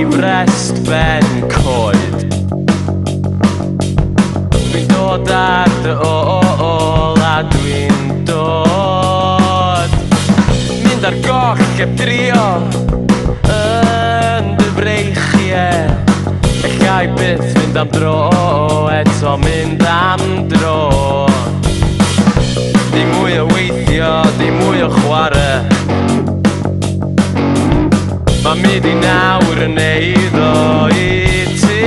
i frest ben coed. Dwi'n dod ar dy ôl a dwi'n dod mynd ar goll heb drio yn dy breichiau. Ellai byth fynd am dro eto mynd am dro. Dim mwy o weithio, dim mwy o chwarae. Mae mynd i nawr yn neud o i ti.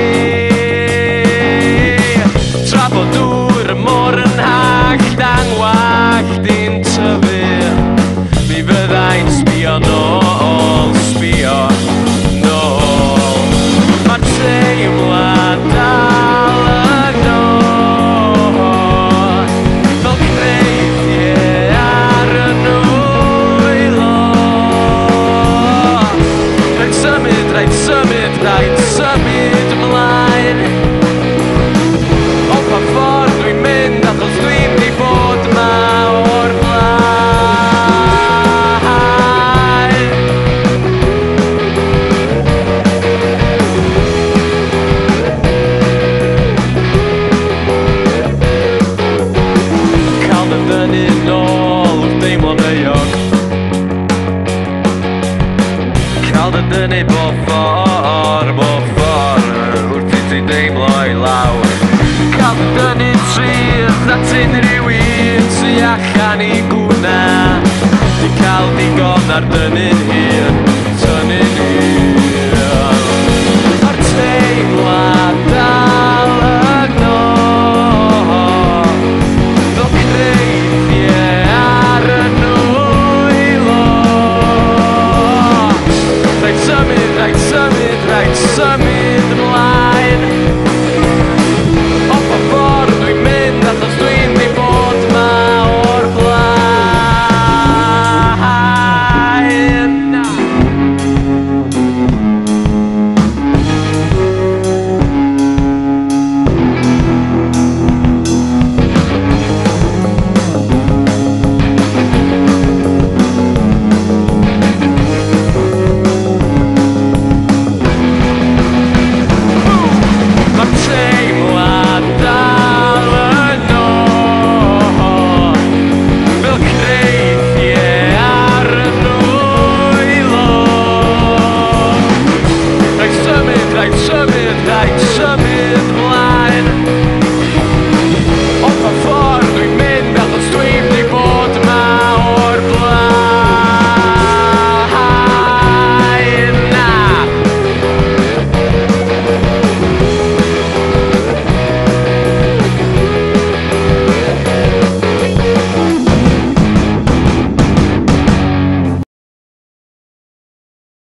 Tra bod dŵr y môr yn hallt a'n wallt i'n tyfu, mi fyddai'n sbio nôl, sbio nôl. Mae'r teimlad dal yno, fel creiddiau ar y nwylo. Rhaid symud, rhaid symud, rhaid symud ymlaen. O pa ffordd dwi'n mynd achos dwi'n di bod yma o'r blaen. Cael dy ddynnu nôl wrth deimlo'n euog. Cael dy ddynnu bob ffordd wrth i ti deimlo i lawr. Cael dy dynnu trydd at unrhyw un sy allan i gwna. Di cael digon ar dynnu'n hun, tynnu'n hun. Mae'r teimlad dal yno, fel creiddiau ar y nwylo. Rhaid symud, rhaid symud, rhaid symud ymlaen. O pa ffordd dwi'n mynd achos dwi'n di bod yma o'r blaen. Mae'r teimlad dal yno, fel creiddiau ar y nwylo. Rhaid symud, rhaid symud, rhaid symud